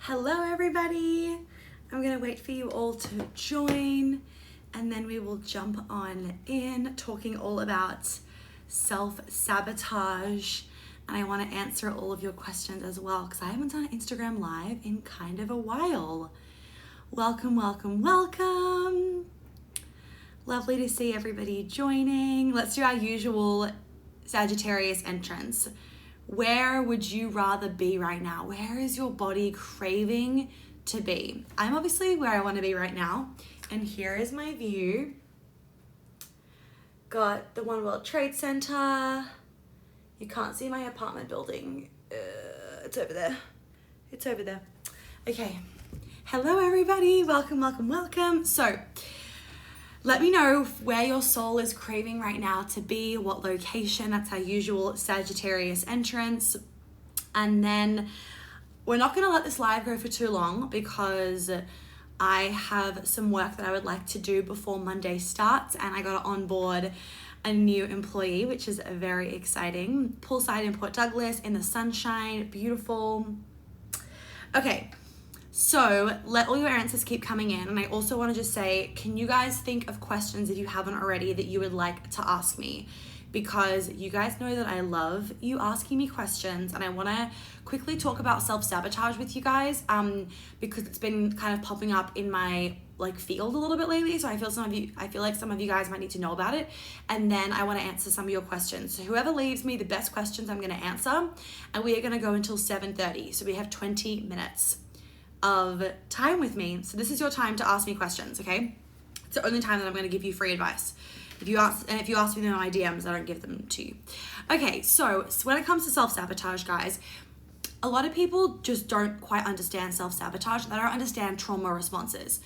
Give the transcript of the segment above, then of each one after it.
Hello everybody. I'm gonna wait for you all to join and then we will jump on in talking all about self-sabotage, and I want to answer all of your questions as well because I haven't done an Instagram live in kind of a while. Welcome. Lovely to see everybody joining. Let's do our usual Sagittarius entrance. Where would you rather be right now? Where is your body craving to be? I'm obviously where I want to be right now. And here is my view. Got the One World Trade Center. You can't see my apartment building. It's over there. Okay. Hello, everybody. Welcome. So, let me know where your soul is craving right now to be, what location. That's our usual Sagittarius entrance. And then we're not going to let this live go for too long because I have some work that I would like to do before Monday starts, and I got to onboard a new employee, which is very exciting. Poolside in Port Douglas in the sunshine, beautiful. Okay. So let all your answers keep coming in. And I also want to just say, can you guys think of questions, if you haven't already, that you would like to ask me? Because you guys know that I love you asking me questions, and I want to quickly talk about self-sabotage with you guys because it's been kind of popping up in my field a little bit lately. So I feel like some of you guys might need to know about it. And then I want to answer some of your questions. So whoever leaves me the best questions, I'm going to answer. And we are going to go until 7:30. So we have 20 minutes of time with me. So this is your time to ask me questions, okay? It's the only time that I'm going to give you free advice. If you ask me in my DMs, I don't give them to you. Okay, so when it comes to self-sabotage, guys, a lot of people just don't quite understand self-sabotage. They don't understand trauma responses.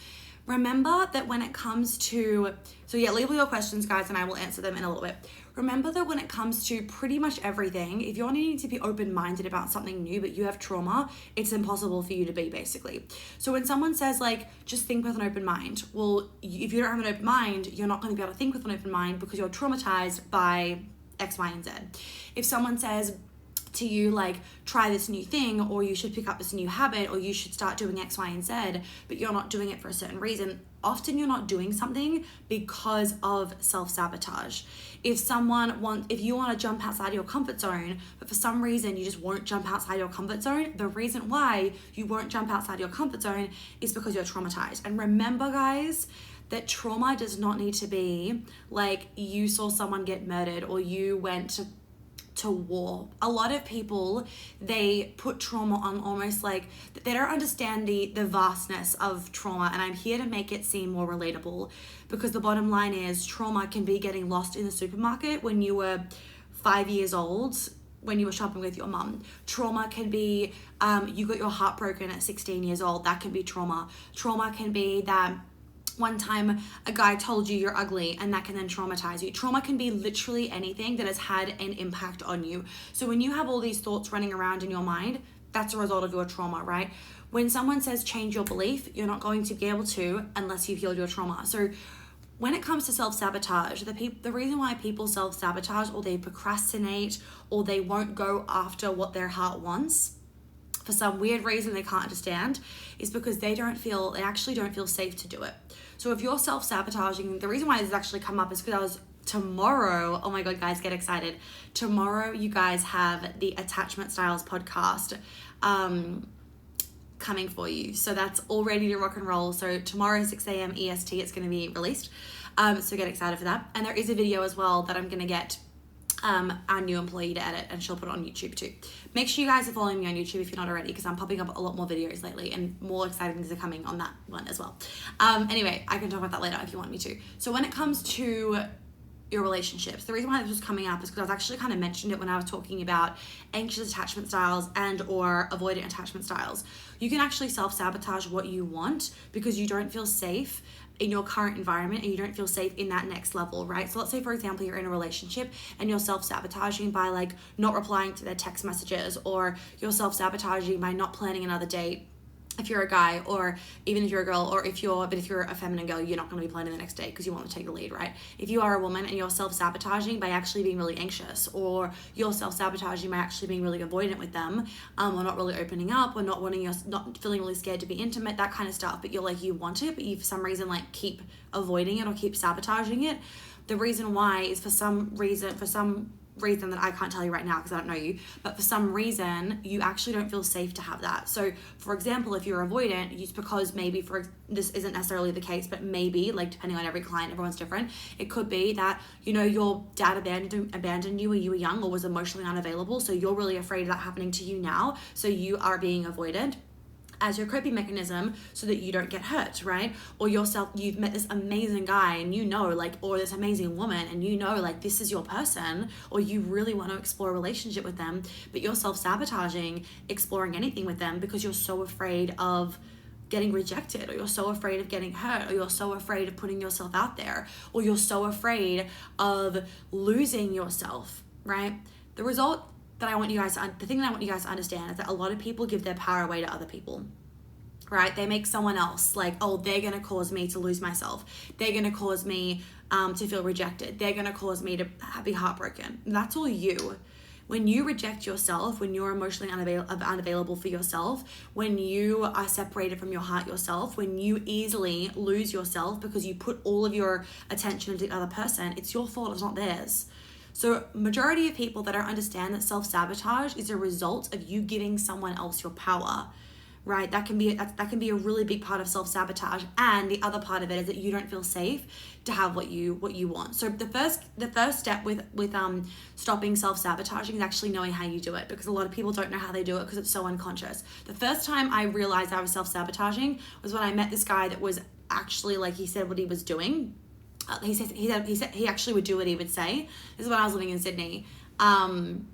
Remember that when it comes to, leave all your questions, guys, and I will answer them in a little bit. Remember that when it comes to pretty much everything, if you're needing to be open-minded about something new, but you have trauma, it's impossible for you to be, basically. So when someone says, just think with an open mind, well, if you don't have an open mind, you're not going to be able to think with an open mind because you're traumatized by X, Y, and Z. If someone says to you, try this new thing, or you should pick up this new habit, or you should start doing X, Y, and Z, but you're not doing it for a certain reason, often you're not doing something because of self-sabotage. If you want to jump outside your comfort zone, but for some reason you just won't jump outside your comfort zone, the reason why you won't jump outside your comfort zone is because you're traumatized. And remember, guys, that trauma does not need to be you saw someone get murdered or you went to war. A lot of people, they put trauma on almost they don't understand the vastness of trauma, and I'm here to make it seem more relatable because the bottom line is trauma can be getting lost in the supermarket when you were 5 years old when you were shopping with your mum. Trauma can be you got your heart broken at 16 years old. That can be trauma. Trauma can be that one time a guy told you you're ugly, and that can then traumatize you. Trauma can be literally anything that has had an impact on you. So when you have all these thoughts running around in your mind, that's a result of your trauma, right? When someone says change your belief, you're not going to be able to unless you've healed your trauma. So when it comes to self-sabotage, the reason why people self-sabotage or they procrastinate or they won't go after what their heart wants, for some weird reason they can't understand, is because they actually don't feel safe to do it. So if you're self-sabotaging, the reason why this has actually come up is because tomorrow, oh my God, guys, get excited. Tomorrow, you guys have the Attachment Styles podcast coming for you. So that's all ready to rock and roll. So tomorrow, 6 a.m. EST, it's going to be released. So get excited for that. And there is a video as well that I'm going to get our new employee to edit, and she'll put it on YouTube too. Make sure you guys are following me on YouTube if you're not already, because I'm popping up a lot more videos lately and more exciting things are coming on that one as well. Anyway, I can talk about that later if you want me to. So when it comes to your relationships, the reason why this was coming up is because I was actually kind of mentioned it when I was talking about anxious attachment styles and or avoidant attachment styles. You can actually self-sabotage what you want because you don't feel safe in your current environment and you don't feel safe in that next level, right? So let's say, for example, you're in a relationship and you're self-sabotaging by not replying to their text messages, or you're self-sabotaging by not planning another date if you're a guy, or even if you're a girl, or if you're a feminine girl, you're not going to be planning the next day because you want to take the lead, right? If you are a woman and you're self-sabotaging by actually being really anxious, or you're self-sabotaging by actually being really avoidant with them, or not really opening up, or not feeling really scared to be intimate, that kind of stuff, but you're like, you want it, but you for some reason like keep avoiding it or keep sabotaging it. The reason why is for some reason that I can't tell you right now because I don't know you, but for some reason you actually don't feel safe to have that. So for example, if you're avoidant, it's because maybe this isn't necessarily the case, but maybe, like, depending on every client, everyone's different, it could be that, you know, your dad abandoned you when you were young or was emotionally unavailable, so you're really afraid of that happening to you now, so you are being avoided as your coping mechanism so that you don't get hurt, right? Or you've met this amazing guy and you know, like, or this amazing woman and you know, like, this is your person, or you really want to explore a relationship with them, but you're self-sabotaging exploring anything with them because you're so afraid of getting rejected, or you're so afraid of getting hurt, or you're so afraid of putting yourself out there, or you're so afraid of losing yourself, right? The thing that I want you guys to understand is that a lot of people give their power away to other people, right? They make someone else like, oh, they're going to cause me to lose myself. They're going to cause me to feel rejected. They're going to cause me to be heartbroken. That's all you. When you reject yourself, when you're emotionally unavailable for yourself, when you are separated from your heart yourself, when you easily lose yourself because you put all of your attention into the other person, it's your fault, it's not theirs. So majority of people that don't understand that self-sabotage is a result of you giving someone else your power, right? That can be a really big part of self-sabotage. And the other part of it is that you don't feel safe to have what you want. So the first step with stopping self-sabotaging is actually knowing how you do it, because a lot of people don't know how they do it because it's so unconscious. The first time I realized I was self-sabotaging was when I met this guy that was actually, like, he said what he was doing. He said he actually would do what he would say. This is when I was living in Sydney. And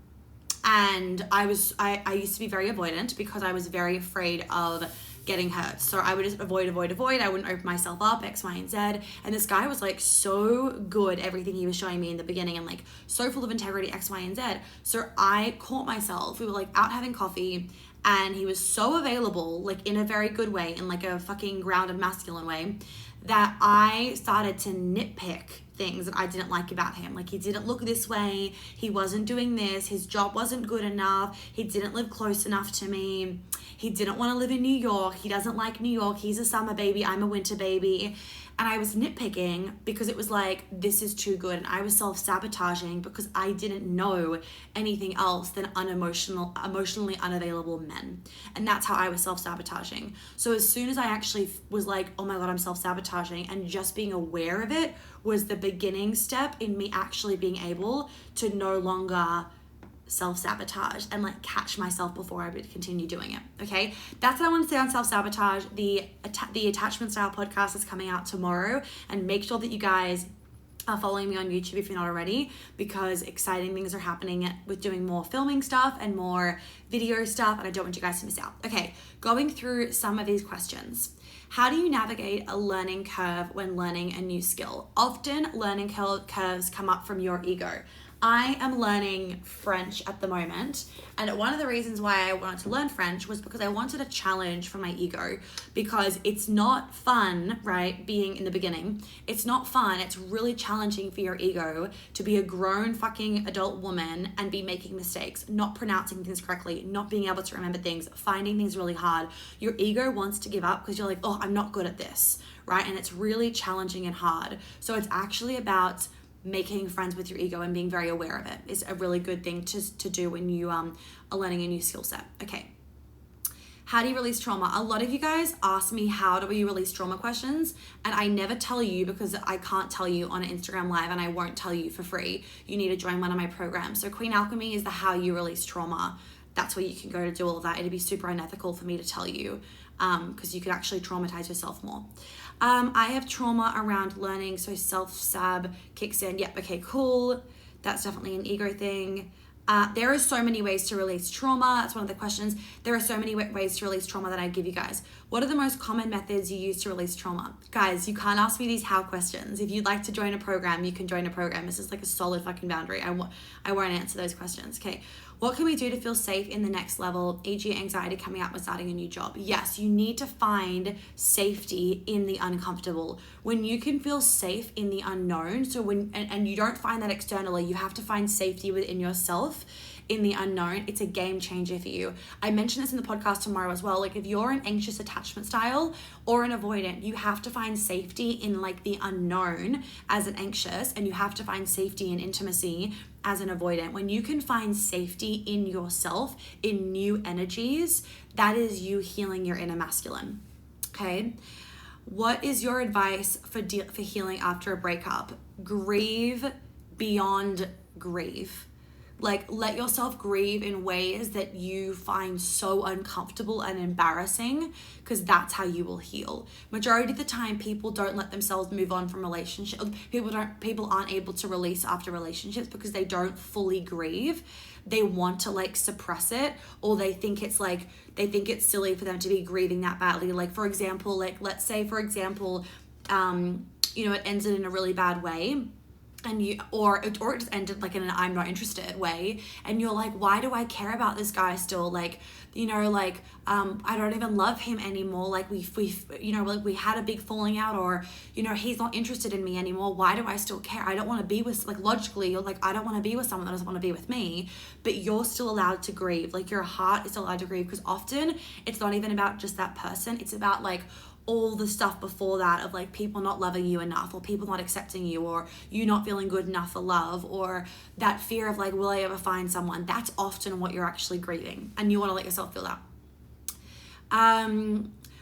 I used to be very avoidant because I was very afraid of getting hurt. So I would just avoid. I wouldn't open myself up, X, Y, and Z. And this guy was like so good, everything he was showing me in the beginning, and like so full of integrity, X, Y, and Z. So I caught myself. We were like out having coffee and he was so available, like in a very good way, in like a fucking grounded masculine way, that I started to nitpick things that I didn't like about him. Like, he didn't look this way, he wasn't doing this, his job wasn't good enough, he didn't live close enough to me, he didn't want to live in New York, he doesn't like New York, he's a summer baby, I'm a winter baby. And I was nitpicking because it was like, this is too good. And I was self-sabotaging because I didn't know anything else than emotionally unavailable men. And that's how I was self-sabotaging. So as soon as I actually was like, oh my God, I'm self-sabotaging, and just being aware of it was the beginning step in me actually being able to no longer self-sabotage and like catch myself before I would continue doing it. Okay, that's what I want to say on self-sabotage. The attachment style podcast is coming out tomorrow, and make sure that you guys are following me on YouTube if you're not already, because exciting things are happening with doing more filming stuff and more video stuff, and I don't want you guys to miss out. Okay, going through some of these questions. How do you navigate a learning curve when learning a new skill? Often learning curves come up from your ego. I am learning French at the moment, and one of the reasons why I wanted to learn French was because I wanted a challenge for my ego, because it's not fun, right, being in the beginning. It's not fun. It's really challenging for your ego to be a grown fucking adult woman and be making mistakes, not pronouncing things correctly, not being able to remember things, finding things really hard. Your ego wants to give up because you're like, oh, I'm not good at this, right? And it's really challenging and hard. So it's actually about making friends with your ego and being very aware of it is a really good thing to do when you are learning a new skill set. Okay. How do you release trauma? A lot of you guys ask me, how do we release trauma questions? And I never tell you because I can't tell you on an Instagram live, and I won't tell you for free. You need to join one of my programs. So Queen Alchemy is the how you release trauma. That's where you can go to do all of that. It'd be super unethical for me to tell you because you could actually traumatize yourself more. I have trauma around learning, so self-sab kicks in. Yep, okay, cool. That's definitely an ego thing. There are so many ways to release trauma. That's one of the questions. There are so many ways to release trauma that I give you guys. What are the most common methods you use to release trauma? Guys, you can't ask me these how questions. If you'd like to join a program, you can join a program. This is like a solid fucking boundary. I won't answer those questions. Okay. What can we do to feel safe in the next level, e.g. anxiety coming up with starting a new job? Yes, you need to find safety in the uncomfortable. When you can feel safe in the unknown, so when and you don't find that externally, you have to find safety within yourself in the unknown. It's a game changer for you. I mentioned this in the podcast tomorrow as well. Like if you're an anxious attachment style or an avoidant, you have to find safety in like the unknown as an anxious, and you have to find safety in intimacy as an avoidant. When you can find safety in yourself, in new energies, that is you healing your inner masculine. Okay. What is your advice for healing after a breakup? Grieve beyond grieve. Like, let yourself grieve in ways that you find so uncomfortable and embarrassing, because that's how you will heal. Majority of the time, people don't let themselves move on from relationships. People aren't able to release after relationships because they don't fully grieve. They want to like suppress it, or they think it's silly for them to be grieving that badly. Like, for example, let's say, for example, it ended in a really bad way. And or it just ended like in an I'm not interested way, and you're like, why do I care about this guy still? Like, I don't even love him anymore. Like we had a big falling out, or he's not interested in me anymore. Why do I still care? I don't want to be with, like, logically you're like, I don't want to be with someone that doesn't want to be with me, but you're still allowed to grieve. Like your heart is still allowed to grieve, because often it's not even about just that person. It's about like all the stuff before that of like people not loving you enough, or people not accepting you, or you not feeling good enough for love, or that fear of like, will I ever find someone? That's often what you're actually grieving, and you want to let yourself feel that.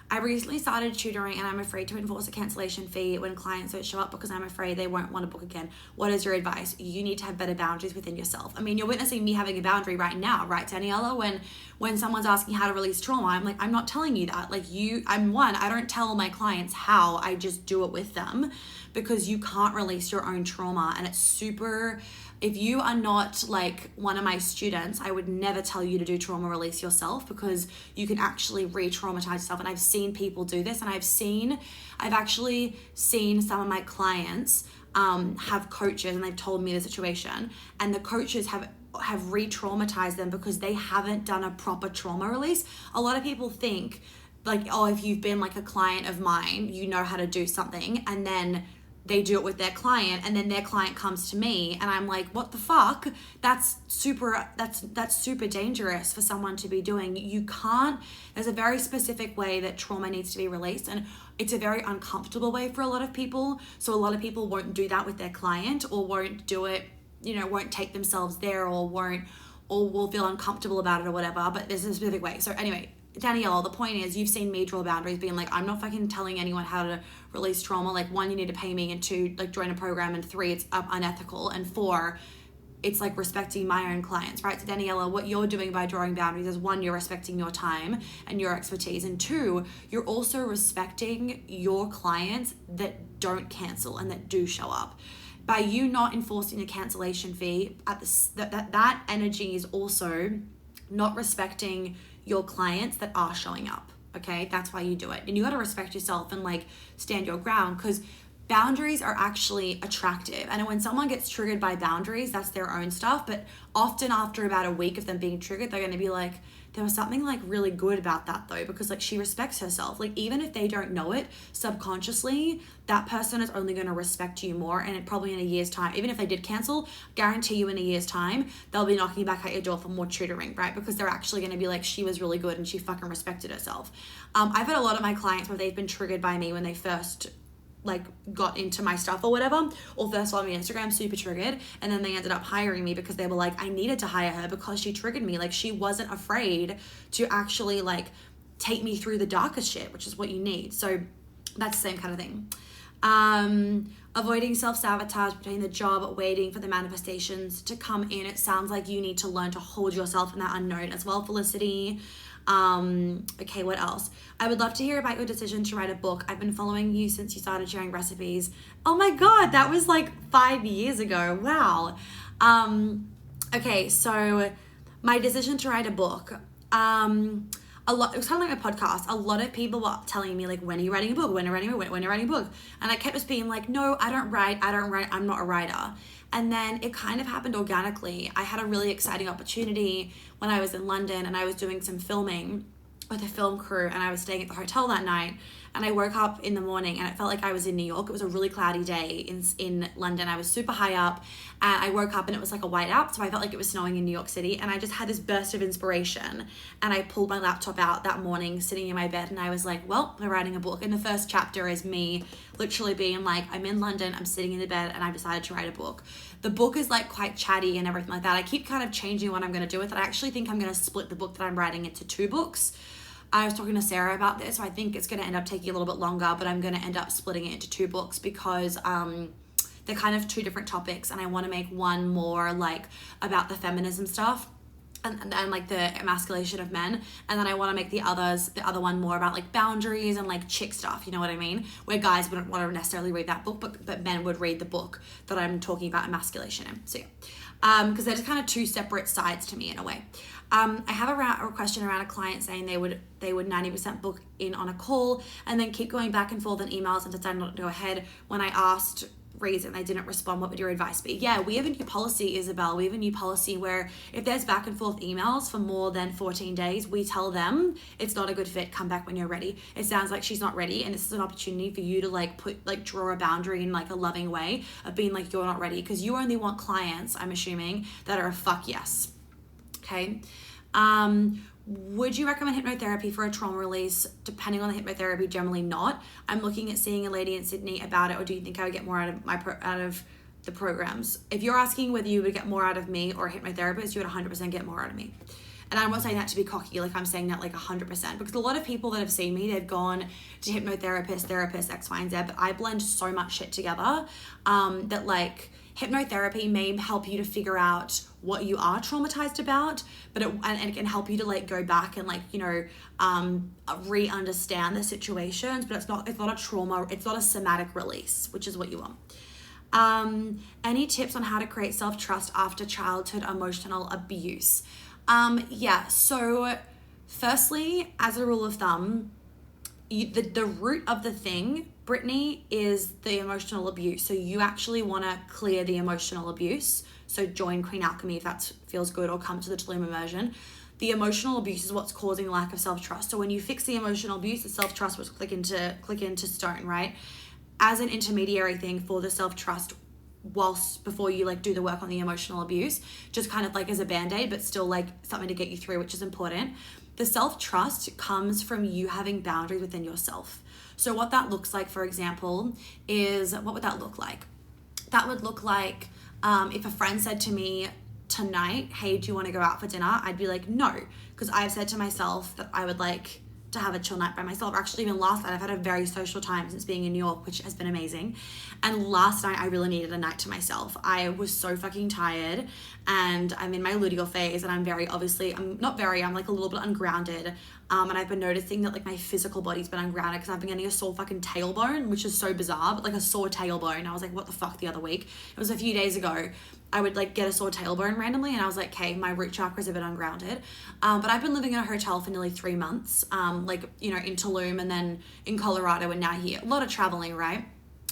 I recently started tutoring, and I'm afraid to enforce a cancellation fee when clients don't show up because I'm afraid they won't want to book again. What is your advice? You need to have better boundaries within yourself. I mean, you're witnessing me having a boundary right now, right, Daniela? When someone's asking how to release trauma, I'm like, I'm not telling you that. Like I don't tell my clients how, I just do it with them, because you can't release your own trauma. And it's super, if you are not like one of my students, I would never tell you to do trauma release yourself, because you can actually re-traumatize yourself. And I've seen people do this, and I've actually seen some of my clients have coaches, and they've told me the situation, and the coaches have re-traumatized them because they haven't done a proper trauma release. A lot of people think like, oh, if you've been like a client of mine, you know how to do something, and then they do it with their client, and then their client comes to me, and I'm like, what the fuck? That's super dangerous for someone to be doing. You can't, there's a very specific way that trauma needs to be released, and it's a very uncomfortable way for a lot of people. So a lot of people won't do that with their client, or won't do it, won't take themselves there, or will feel uncomfortable about it or whatever, but there's a specific way. So anyway, Danielle, the point is, you've seen me draw boundaries, being like, I'm not fucking telling anyone how to release trauma. Like, 1, you need to pay me, and 2, like, join a program, and 3, it's unethical, and 4, it's like respecting my own clients, right? So Daniela, what you're doing by drawing boundaries is, 1, you're respecting your time and your expertise, and 2, you're also respecting your clients that don't cancel and that do show up. By you not enforcing a cancellation fee, that energy is also not respecting your clients that are showing up. Okay, that's why you do it. And you got to respect yourself and like stand your ground, because boundaries are actually attractive. And when someone gets triggered by boundaries, that's their own stuff. But often after about a week of them being triggered, they're going to be like, there was something like really good about that though, because like she respects herself. Like even if they don't know it subconsciously, that person is only going to respect you more. And it probably in a year's time, even if they did cancel, guarantee you in a year's time, they'll be knocking back at your door for more tutoring, right? Because they're actually going to be like, she was really good and she fucking respected herself. I've had a lot of my clients where they've been triggered by me when they first like got into my stuff or whatever, or first followed me on Instagram, super triggered, and then they ended up hiring me because they were like, I needed to hire her because she triggered me. Like she wasn't afraid to actually like take me through the darkest shit, which is what you need. So that's the same kind of thing. Avoiding self-sabotage between the job, waiting for the manifestations to come in. It sounds like you need to learn to hold yourself in that unknown as well, Felicity. Okay, what else? I would love to hear about your decision to write a book. I've been following you since you started sharing recipes. Oh my God, that was like 5 years ago. Wow. Okay, so my decision to write a book. it was kind of like my podcast. A lot of people were telling me like, when are you writing a book? When are you writing a book? And I kept just being like, no, I don't write. I'm not a writer. And then it kind of happened organically. I had a really exciting opportunity when I was in London, and I was doing some filming with a film crew, and I was staying at the hotel that night, and I woke up in the morning and it felt like I was in New York. It was a really cloudy day in London. I was super high up, and I woke up and it was like a whiteout, so I felt like it was snowing in New York City, and I just had this burst of inspiration, and I pulled my laptop out that morning sitting in my bed, and I was like, well, we're writing a book. And the first chapter is me literally being like, I'm in London, I'm sitting in the bed, and I've decided to write a book. The book is like quite chatty and everything like that. I keep kind of changing what I'm going to do with it. I actually think I'm going to split the book that I'm writing into 2 books. I was talking to Sarah about this, so I think it's going to end up taking a little bit longer, but I'm going to end up splitting it into 2 books because they're kind of 2 different topics, and I want to make one more like about the feminism stuff and like the emasculation of men, and then I want to make the other one more about like boundaries and like chick stuff, you know what I mean, where guys wouldn't want to necessarily read that book, but men would read the book that I'm talking about emasculation in. So yeah, because they're just kind of 2 separate sides to me in a way. I have a question around a client saying they would 90% book in on a call and then keep going back and forth in emails and decide not to go ahead. When I asked reason they didn't respond, what would your advice be? Yeah, we have a new policy, Isabel. We have a new policy where if there's back and forth emails for more than 14 days, we tell them it's not a good fit, come back when you're ready. It sounds like she's not ready, and this is an opportunity for you to like draw a boundary in like a loving way of being like, you're not ready, because you only want clients, I'm assuming, that are a fuck yes. Okay. Would you recommend hypnotherapy for a trauma release? Depending on the hypnotherapy, generally not. I'm looking at seeing a lady in Sydney about it, or do you think I would get more out of the programs? If you're asking whether you would get more out of me or a hypnotherapist, you would 100% get more out of me. And I'm not saying that to be cocky, like I'm saying that like 100%, because a lot of people that have seen me, they've gone to hypnotherapists, therapists, X, Y, and Z, but I blend so much shit together that like hypnotherapy may help you to figure out what you are traumatized about, but it can help you to like go back and like, you know, re-understand the situations, but it's not a trauma, it's not a somatic release, which is what you want. Any tips on how to create self-trust after childhood emotional abuse? Yeah, so firstly, as a rule of thumb, the root of the thing, Brittany, is the emotional abuse. So you actually want to clear the emotional abuse. So join Queen Alchemy if that feels good, or come to the Tulum immersion. The emotional abuse is what's causing lack of self-trust. So when you fix the emotional abuse, the self-trust was click into stone, right? As an intermediary thing for the self-trust, before you like do the work on the emotional abuse, just kind of like as a band-aid, but still like something to get you through, which is important. The self-trust comes from you having boundaries within yourself. So what that looks like, for example, is, what would that look like? That would look like if a friend said to me tonight, hey, do you want to go out for dinner? I'd be like, no, because I've said to myself that I would like to have a chill night by myself. Actually, even last night, I've had a very social time since being in New York, which has been amazing. And last night, I really needed a night to myself. I was so fucking tired, and I'm in my luteal phase, and I'm like a little bit ungrounded. And I've been noticing that like my physical body's been ungrounded because I've been getting a sore fucking tailbone, which is so bizarre, but like a sore tailbone. I was like, what the fuck, the other week? It was a few days ago. I would like get a sore tailbone randomly, and I was like, okay, my root chakra's a bit ungrounded. But I've been living in a hotel for nearly 3 months, like, you know, in Tulum and then in Colorado and now here. A lot of traveling, right?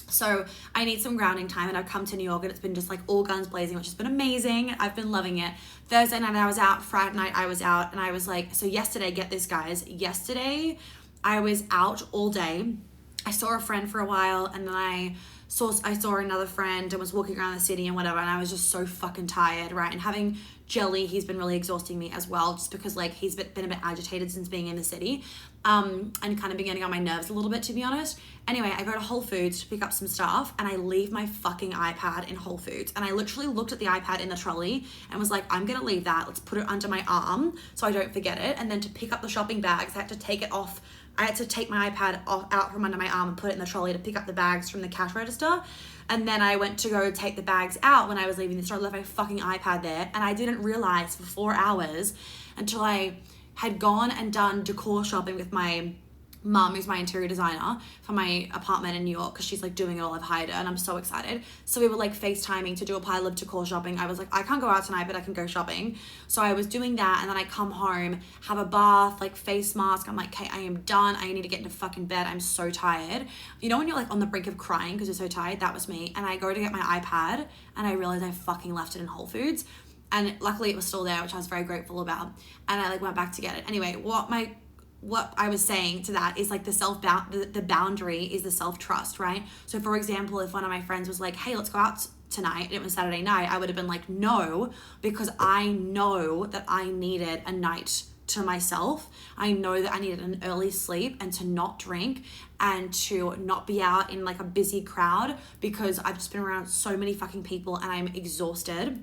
So I need some grounding time, and I've come to New York and it's been just like all guns blazing, which has been amazing. I've been loving it. Thursday night I was out, Friday night I was out, and I was like, so yesterday, get this guys, yesterday I was out all day. I saw a friend for a while, and then I saw another friend and was walking around the city and whatever, and I was just so fucking tired, right? And having Jelly, he's been really exhausting me as well, just because like he's been a bit agitated since being in the city, and kind of been getting on my nerves a little bit, to be honest. Anyway, I go to Whole Foods to pick up some stuff, and I leave my fucking iPad in Whole Foods, and I literally looked at the iPad in the trolley and was like, I'm gonna leave that, let's put it under my arm so I don't forget it. And then to pick up the shopping bags, I had to take it off. I had to take my iPad out from under my arm and put it in the trolley to pick up the bags from the cash register. And then I went to go take the bags out when I was leaving the store. I left my fucking iPad there, and I didn't realize for 4 hours until I had gone and done decor shopping with my mum, who's my interior designer for my apartment in New York, because she's like doing it all. I've hired her and I'm so excited. So we were like FaceTiming to do a pile of decor shopping. I was like, I can't go out tonight, but I can go shopping. So I was doing that, and then I come home, have a bath, like face mask. I'm like, okay, I am done. I need to get into fucking bed. I'm so tired. You know when you're like on the brink of crying because you're so tired? That was me. And I go to get my iPad and I realized I fucking left it in Whole Foods. And luckily it was still there, which I was very grateful about. And I like went back to get it. Anyway, what I was saying to that is like the boundary is the self-trust, right? So for example, if one of my friends was like, hey, let's go out tonight, and it was Saturday night, I would have been like, no, because I know that I needed a night to myself. I know that I needed an early sleep and to not drink and to not be out in like a busy crowd, because I've just been around so many fucking people and I'm exhausted.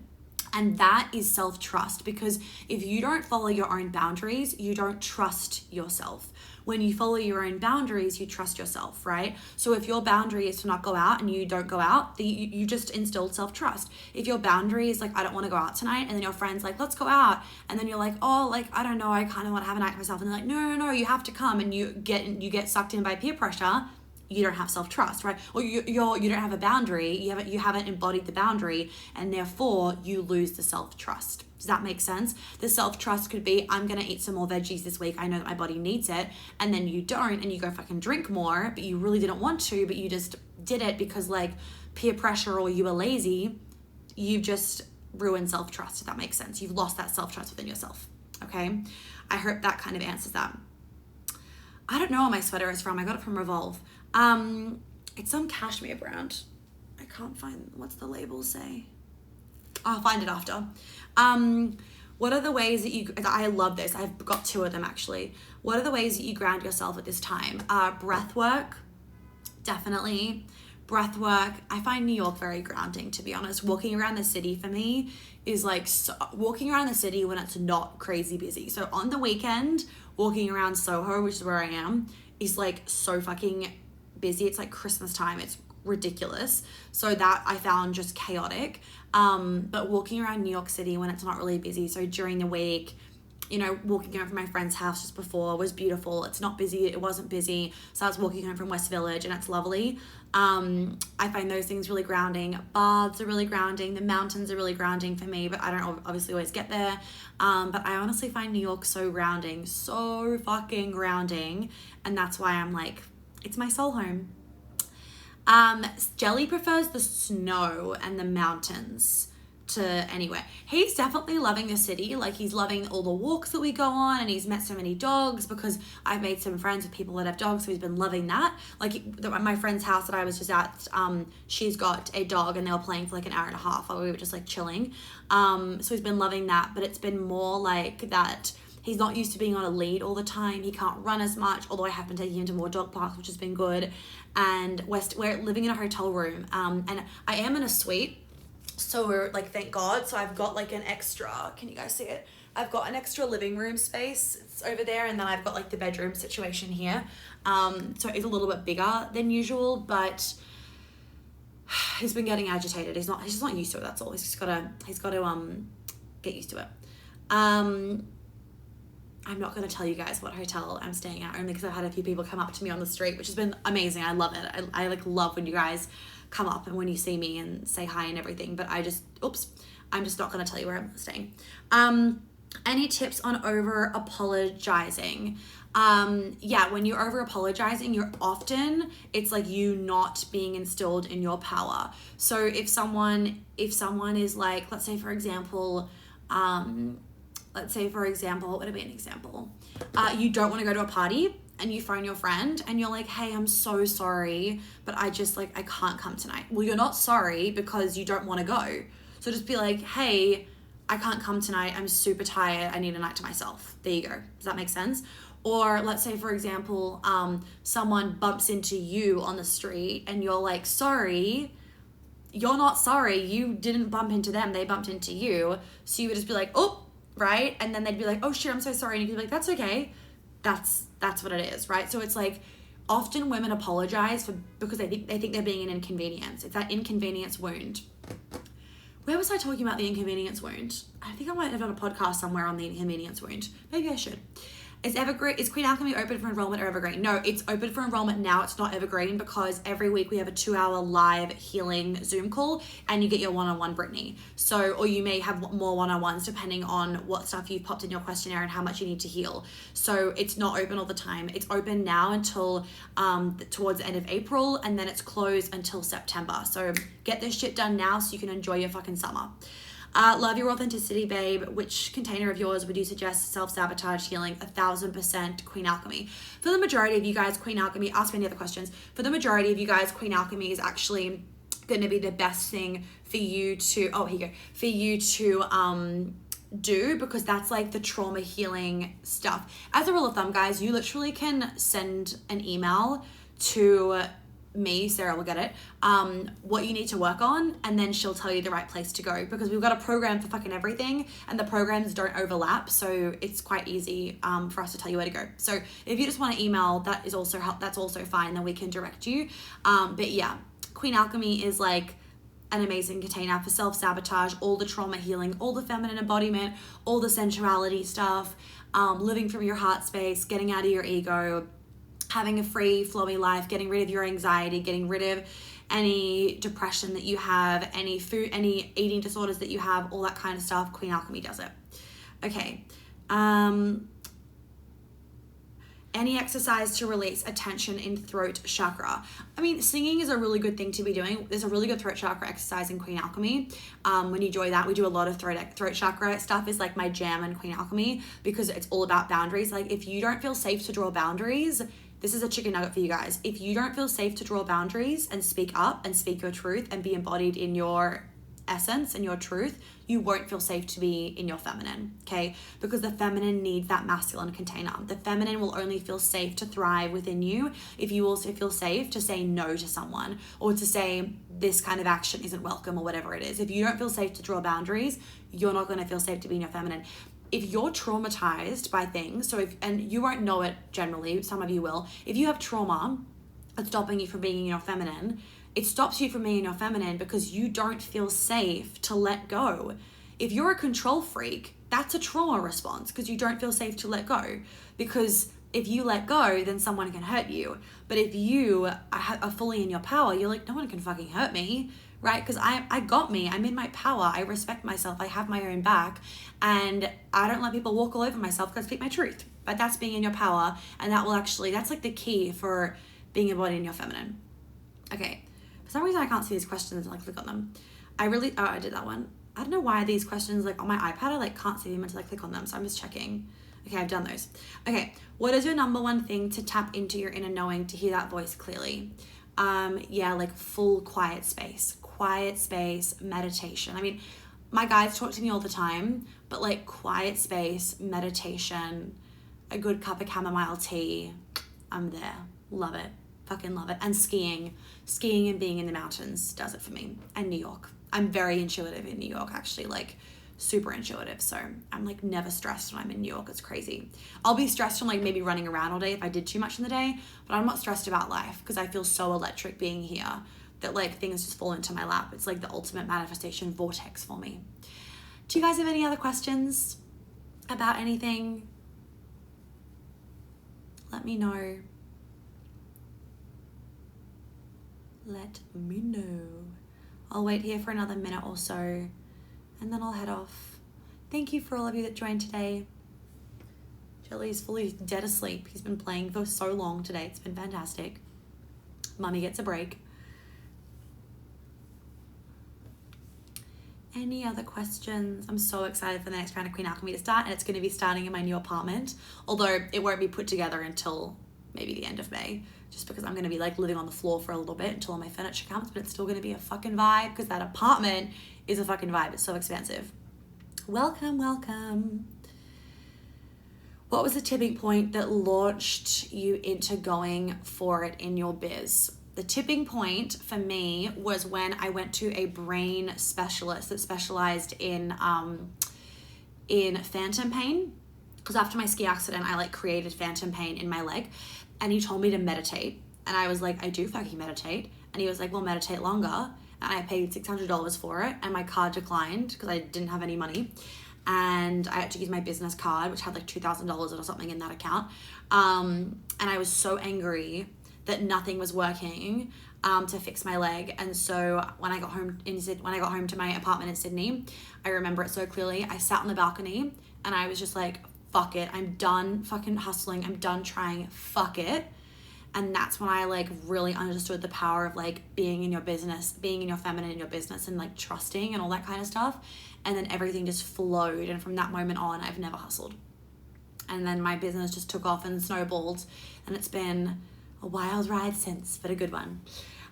And that is self-trust, because if you don't follow your own boundaries, you don't trust yourself. When you follow your own boundaries, you trust yourself, right? So if your boundary is to not go out and you don't go out, you just instilled self-trust. If your boundary is like, I don't want to go out tonight, and then your friend's like, let's go out, and then you're like, oh, like, I don't know, I kind of want to have a night to myself, and they're like, no, you have to come, and you get sucked in by peer pressure, you don't have self-trust, right? Or you don't have a boundary, you haven't embodied the boundary, and therefore you lose the self-trust. Does that make sense? The self-trust could be, I'm gonna eat some more veggies this week, I know that my body needs it, and then you don't, and you go fucking drink more, but you really didn't want to, but you just did it because like peer pressure or you were lazy. You've just ruined self-trust, if that makes sense. You've lost that self-trust within yourself, okay? I hope that kind of answers that. I don't know where my sweater is from. I got it from Revolve. It's some cashmere brand. I can't find, what's the label say? I'll find it after. What are the ways that I love this. I've got two of them actually. What are the ways that you ground yourself at this time? Breath work, definitely. Breath work. I find New York very grounding, to be honest. Walking around the city for me is like, walking around the city when it's not crazy busy. So on the weekend, walking around Soho, which is where I am, is like so fucking busy. It's like Christmas time. It's ridiculous. So that I found just chaotic. But walking around New York City when it's not really busy, so during the week, you know, walking home from my friend's house just before was beautiful. It's not busy. It wasn't busy. So I was walking home from West Village and it's lovely. I find those things really grounding. Baths are really grounding. The mountains are really grounding for me, but I don't obviously always get there. But I honestly find New York so grounding, so fucking grounding. And that's why I'm like, it's my soul home. Jelly prefers the snow and the mountains to anywhere. He's definitely loving the city. Like he's loving all the walks that we go on, and he's met so many dogs because I've made some friends with people that have dogs, so he's been loving that. Like my friend's house that I was just at, she's got a dog and they were playing for like an hour and a half while we were just like chilling. So he's been loving that, but it's been more like that. He's not used to being on a lead all the time. He can't run as much, although I have been taking him to more dog parks, which has been good. And we're living in a hotel room, and I am in a suite. So we're like, thank God. So I've got like an extra, can you guys see it? I've got an extra living room space. It's over there. And then I've got like the bedroom situation here. So it's a little bit bigger than usual, but he's been getting agitated. He's just not used to it. That's all. He's got to get used to it. I'm not going to tell you guys what hotel I'm staying at, only because I've had a few people come up to me on the street, which has been amazing. I love it. I like love when you guys come up and when you see me and say hi and everything, but I'm just not going to tell you where I'm staying. Any tips on over apologizing? Yeah, when you're over apologizing, it's like you not being instilled in your power. So if someone is like, let's say for example, what would be an example? You don't want to go to a party and you phone your friend and you're like, hey, I'm so sorry, but I can't come tonight. Well, you're not sorry because you don't want to go. So just be like, hey, I can't come tonight. I'm super tired. I need a night to myself. There you go. Does that make sense? Or let's say, for example, someone bumps into you on the street and you're like, sorry. You're not sorry. You didn't bump into them. They bumped into you. So you would just be like, oh, right? And then they'd be like, oh shit, I'm so sorry. And you could be like, that's okay. That's what it is, right? So it's like, often women apologize because they think they're being an inconvenience. It's that inconvenience wound. Where was I talking about the inconvenience wound? I think I might have done a podcast somewhere on the inconvenience wound. Maybe I should. Is Queen Alchemy open for enrollment or evergreen? No, it's open for enrollment now. It's not evergreen because every week we have a 2-hour live healing Zoom call and you get your one-on-one Brittany. So, or you may have more one-on-ones depending on what stuff you've popped in your questionnaire and how much you need to heal. So it's not open all the time. It's open now until towards the end of April, and then it's closed until September. So get this shit done now so you can enjoy your fucking summer. Love your authenticity, babe. Which container of yours would you suggest self-sabotage healing? 1000% Queen Alchemy. For the majority of you guys, Queen Alchemy, ask me any other questions. For the majority of you guys, Queen Alchemy is actually going to be the best thing for you to, for you to do, because that's like the trauma healing stuff. As a rule of thumb, guys, you literally can send an email to me, Sarah will get it, what you need to work on, and then she'll tell you the right place to go, because we've got a program for fucking everything and the programs don't overlap, so it's quite easy for us to tell you where to go. So if you just want to email, that is also that's also fine, then we can direct you. But yeah, Queen Alchemy is like an amazing container for self-sabotage, all the trauma healing, all the feminine embodiment, all the sensuality stuff, living from your heart space, getting out of your ego, having a free flowy life, getting rid of your anxiety, getting rid of any depression that you have, any eating disorders that you have, all that kind of stuff. Queen Alchemy does it. Okay. Any exercise to release attention in throat chakra. I mean, singing is a really good thing to be doing. There's a really good throat chakra exercise in Queen Alchemy. When you join that, we do a lot of throat chakra stuff. Is like my jam in Queen Alchemy, because it's all about boundaries. Like if you don't feel safe to draw boundaries, this is a chicken nugget for you guys. If you don't feel safe to draw boundaries and speak up and speak your truth and be embodied in your essence and your truth, you won't feel safe to be in your feminine, okay? Because the feminine needs that masculine container. The feminine will only feel safe to thrive within you if you also feel safe to say no to someone, or to say this kind of action isn't welcome, or whatever it is. If you don't feel safe to draw boundaries, you're not going to feel safe to be in your feminine. If you're traumatized by things, and you won't know it generally, some of you will, if you have trauma that's stopping you from being in your feminine, it stops you from being in your feminine because you don't feel safe to let go. If you're a control freak, that's a trauma response, because you don't feel safe to let go. Because if you let go, then someone can hurt you. But if you are fully in your power, you're like, no one can fucking hurt me, right? Because I got me, I'm in my power, I respect myself, I have my own back, and I don't let people walk all over myself because I speak my truth. But that's being in your power, and that's like the key for being embodied in your feminine. Okay. For some reason I can't see these questions until I click on them. I did that one. I don't know why these questions, like on my iPad, I can't see them until I click on them, so I'm just checking. Okay, I've done those. Okay, what is your number one thing to tap into your inner knowing to hear that voice clearly? Like full quiet space, meditation. I mean, my guides talk to me all the time, but like quiet space, meditation, a good cup of chamomile tea, I'm there. Love it. Fucking love it. And skiing and being in the mountains does it for me. And New York. I'm very intuitive in New York, actually, like super intuitive. So I'm like never stressed when I'm in New York. It's crazy. I'll be stressed from like maybe running around all day if I did too much in the day, but I'm not stressed about life because I feel so electric being here that like things just fall into my lap. It's like the ultimate manifestation vortex for me. Do you guys have any other questions about anything? Let me know. Let me know. I'll wait here for another minute or so, and then I'll head off. Thank you for all of you that joined today. Jelly's fully dead asleep. He's been playing for so long today. It's been fantastic. Mummy gets a break. Any other questions? I'm so excited for the next round of Queen Alchemy to start, and it's going to be starting in my new apartment, although it won't be put together until maybe the end of May, just because I'm going to be like living on the floor for a little bit until all my furniture comes, but it's still going to be a fucking vibe because that apartment is a fucking vibe. It's so expensive. Welcome. What was the tipping point that launched you into going for it in your biz? The tipping point for me was when I went to a brain specialist that specialized in phantom pain, because after my ski accident, I like created phantom pain in my leg, and he told me to meditate. And I was like, I do fucking meditate. And he was like, well, meditate longer. And I paid $600 for it, and my card declined because I didn't have any money. and I had to use my business card, which had like $2,000 or something in that account. And I was so angry that nothing was working to fix my leg. And so when I got home to my apartment in Sydney, I remember it so clearly. I sat on the balcony and I was just like, fuck it. I'm done fucking hustling. I'm done trying. Fuck it. And that's when I like really understood the power of like being in your business, being in your feminine in your business, and like trusting and all that kind of stuff. And then everything just flowed. And from that moment on, I've never hustled. And then my business just took off and snowballed. And it's been a wild ride since, but a good one.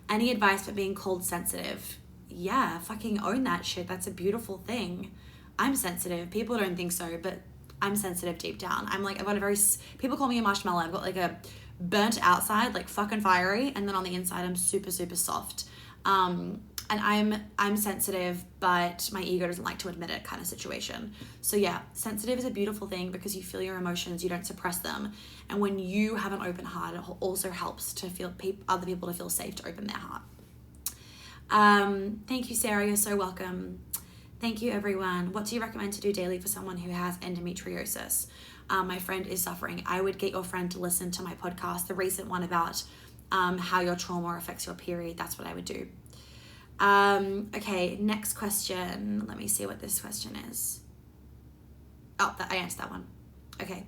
Any advice for being called sensitive? Yeah, fucking own that shit. That's a beautiful thing. I'm sensitive. People don't think so, but I'm sensitive deep down. I'm like, I've got a very, people call me a marshmallow. I've got like a burnt outside, like fucking fiery, and then on the inside I'm super, super soft. And I'm sensitive, but my ego doesn't like to admit it, kind of situation. So yeah, sensitive is a beautiful thing because you feel your emotions, you don't suppress them. And when you have an open heart, it also helps to feel other people to feel safe to open their heart. Thank you, Sarah. You're so welcome. Thank you, everyone. What do you recommend to do daily for someone who has endometriosis? My friend is suffering. I would get your friend to listen to my podcast, the recent one about how your trauma affects your period. That's what I would do. Okay, next question. Let me see what this question is. Oh, I answered that one. Okay.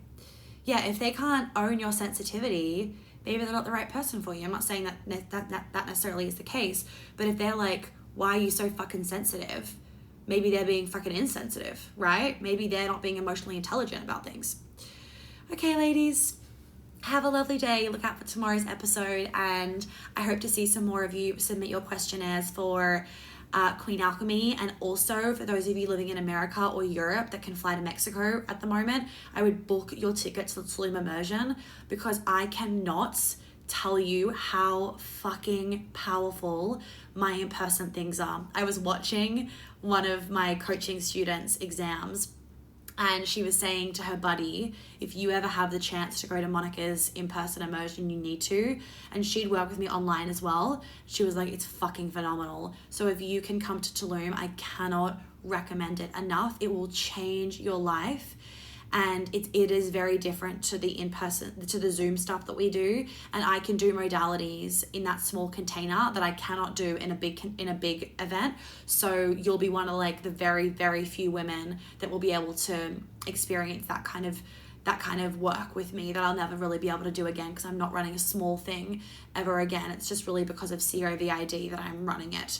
Yeah, if they can't own your sensitivity, maybe they're not the right person for you. I'm not saying that necessarily is the case, but if they're like, why are you so fucking sensitive? Maybe they're being fucking insensitive, right? Maybe they're not being emotionally intelligent about things. Okay, ladies, have a lovely day. Look out for tomorrow's episode, and I hope to see some more of you submit your questionnaires for Queen Alchemy. And also for those of you living in America or Europe that can fly to Mexico at the moment, I would book your ticket to the Tulum immersion, because I cannot tell you how fucking powerful my in-person things are. I was watching one of my coaching students' exams, and she was saying to her buddy, if you ever have the chance to go to Monica's in-person immersion, you need to. And she'd work with me online as well. She was like, it's fucking phenomenal. So if you can come to Tulum, I cannot recommend it enough. It will change your life. And it is very different to the in-person, to the Zoom stuff that we do. And I can do modalities in that small container that I cannot do in a big event. So you'll be one of like the very, very few women that will be able to experience that kind of work with me that I'll never really be able to do again, because I'm not running a small thing ever again. It's just really because of COVID that I'm running it.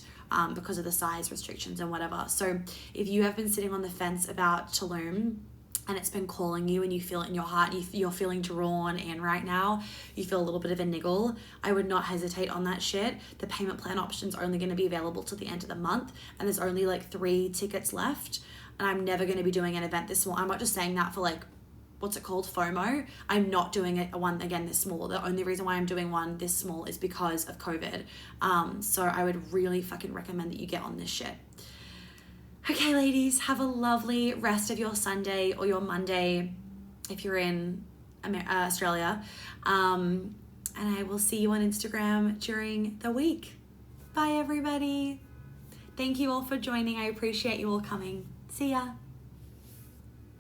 Because of the size restrictions and whatever. So if you have been sitting on the fence about Tulum, and it's been calling you and you feel it in your heart, you're feeling drawn in right now, you feel a little bit of a niggle, I would not hesitate on that shit. The payment plan option's only going to be available till the end of the month, and there's only like 3 tickets left, and I'm never going to be doing an event this small. I'm not just saying that for like, what's it called, FOMO. I'm not doing a one again this small. The only reason why I'm doing one this small is because of COVID. So I would really fucking recommend that you get on this shit. Okay, ladies, have a lovely rest of your Sunday or your Monday if you're in Australia. And I will see you on Instagram during the week. Bye, everybody. Thank you all for joining. I appreciate you all coming. See ya.